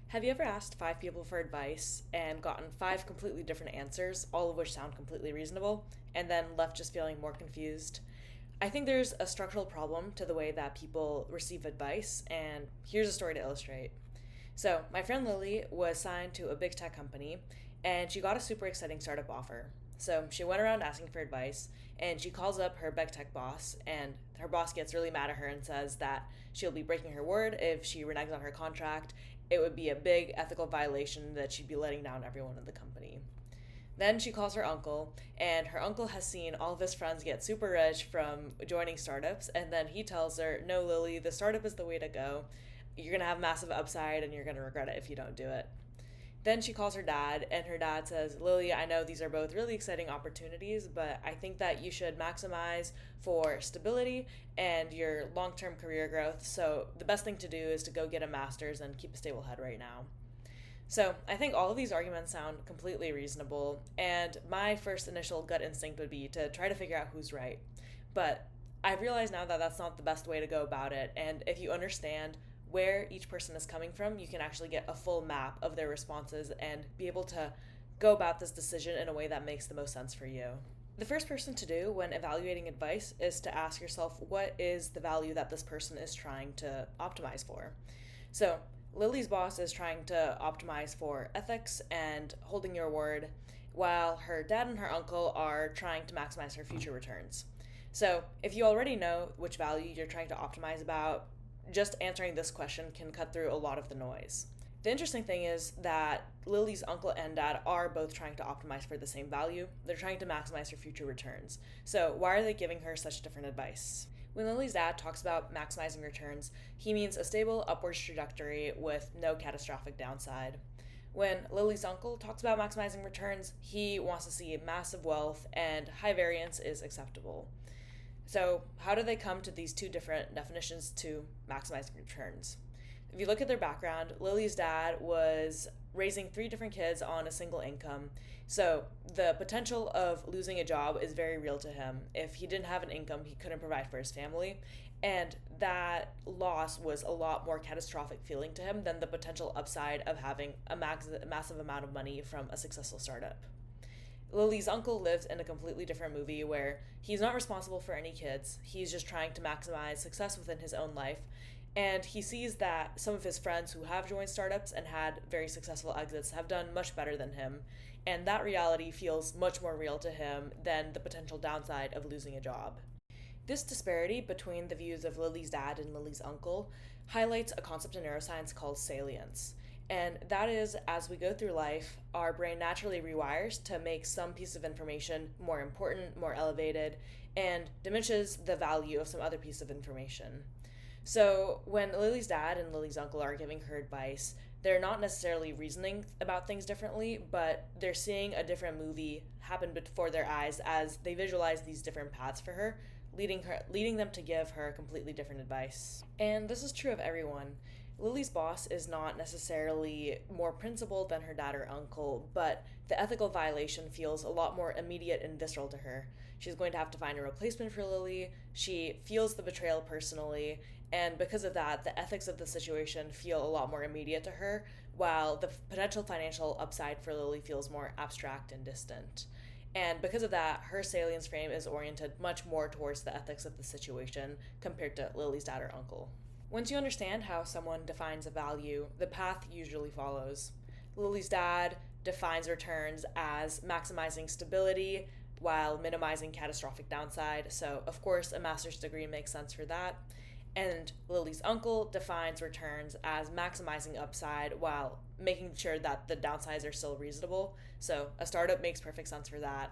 Have you ever asked five people for advice and gotten five completely different answers, all of which sound completely reasonable, and then left just feeling more confused? I think there's a structural problem to the way that people receive advice, and here's a story to illustrate. So, my friend Lily was signed to a big tech company, and she got a super exciting startup offer. So, she went around asking for advice, and she calls up her big tech boss, and her boss gets really mad at her and says that she'll be breaking her word if she reneges on her contract. It would be a big ethical violation that she'd be letting down everyone in the company. Then she calls her uncle, and her uncle has seen all of his friends get super rich from joining startups, and then he tells her, "No, Lily, the startup is the way to go. You're gonna have massive upside, and you're gonna regret it if you don't do it." Then she calls her dad, and her dad says, "Lily, I know these are both really exciting opportunities, but I think that you should maximize for stability and your long term career growth. So the best thing to do is to go get a master's and keep a stable head right now." So I think all of these arguments sound completely reasonable, and my first initial gut instinct would be to try to figure out who's right. But I've realized now that that's not the best way to go about it, and if you understand where each person is coming from, you can actually get a full map of their responses and be able to go about this decision in a way that makes the most sense for you. The first person to do when evaluating advice is to ask yourself, what is the value that this person is trying to optimize for? So, Lily's boss is trying to optimize for ethics and holding your word, while her dad and her uncle are trying to maximize her future returns. So, if you already know which value you're trying to optimize about, just answering this question can cut through a lot of the noise. The interesting thing is that Lily's uncle and dad are both trying to optimize for the same value. They're trying to maximize her future returns. So, why are they giving her such different advice? When Lily's dad talks about maximizing returns, he means a stable upwards trajectory with no catastrophic downside. When Lily's uncle talks about maximizing returns, he wants to see massive wealth and high variance is acceptable. So, how do they come to these two different definitions to maximizing returns? If you look at their background, Lily's dad was raising three different kids on a single income. So the potential of losing a job is very real to him. If he didn't have an income, he couldn't provide for his family. And that loss was a lot more catastrophic feeling to him than the potential upside of having a massive amount of money from a successful startup. Lily's uncle lives in a completely different movie where he's not responsible for any kids. He's just trying to maximize success within his own life. And he sees that some of his friends who have joined startups and had very successful exits have done much better than him. And that reality feels much more real to him than the potential downside of losing a job. This disparity between the views of Lily's dad and Lily's uncle highlights a concept in neuroscience called salience. And that is, as we go through life, our brain naturally rewires to make some piece of information more important, more elevated, and diminishes the value of some other piece of information. So, when Lily's dad and Lily's uncle are giving her advice, they're not necessarily reasoning about things differently, but they're seeing a different movie happen before their eyes as they visualize these different paths for her, leading them to give her completely different advice. And this is true of everyone. Lily's boss is not necessarily more principled than her dad or uncle, but the ethical violation feels a lot more immediate and visceral to her. She's going to have to find a replacement for Lily. She feels the betrayal personally, and because of that, the ethics of the situation feel a lot more immediate to her, while the potential financial upside for Lily feels more abstract and distant. And because of that, her salience frame is oriented much more towards the ethics of the situation compared to Lily's dad or uncle. Once you understand how someone defines a value, the path usually follows. Lily's dad defines returns as maximizing stability while minimizing catastrophic downside, so of course a master's degree makes sense for that. And Lily's uncle defines returns as maximizing upside while making sure that the downsides are still reasonable. So a startup makes perfect sense for that.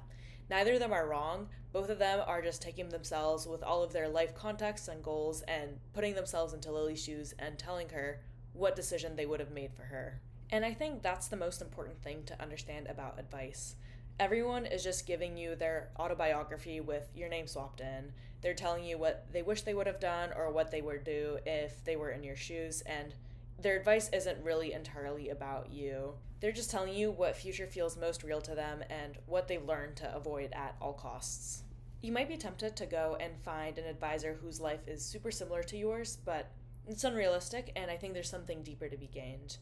Neither of them are wrong. Both of them are just taking themselves with all of their life contexts and goals and putting themselves into Lily's shoes and telling her what decision they would have made for her. And I think that's the most important thing to understand about advice. Everyone is just giving you their autobiography with your name swapped in. They're telling you what they wish they would have done or what they would do if they were in your shoes, and their advice isn't really entirely about you. They're just telling you what future feels most real to them and what they've learned to avoid at all costs. You might be tempted to go and find an advisor whose life is super similar to yours, but it's unrealistic, and I think there's something deeper to be gained.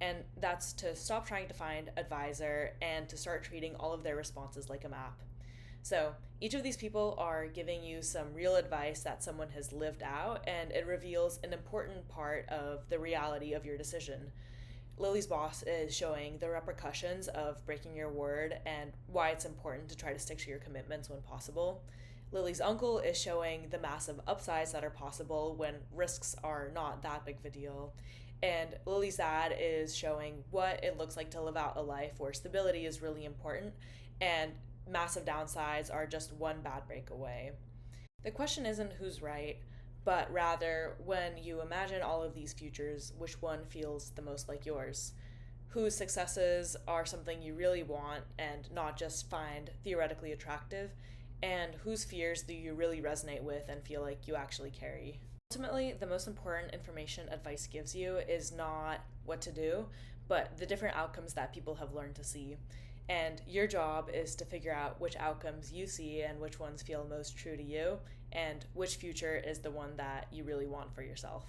And that's to stop trying to find advisor and to start treating all of their responses like a map. So each of these people are giving you some real advice that someone has lived out, and it reveals an important part of the reality of your decision. Lily's boss is showing the repercussions of breaking your word and why it's important to try to stick to your commitments when possible. Lily's uncle is showing the massive upsides that are possible when risks are not that big of a deal. And Lily's dad is showing what it looks like to live out a life where stability is really important and massive downsides are just one bad break away. The question isn't who's right, but rather, when you imagine all of these futures, which one feels the most like yours? Whose successes are something you really want and not just find theoretically attractive? And whose fears do you really resonate with and feel like you actually carry? Ultimately, the most important information advice gives you is not what to do, but the different outcomes that people have learned to see. And your job is to figure out which outcomes you see and which ones feel most true to you, and which future is the one that you really want for yourself.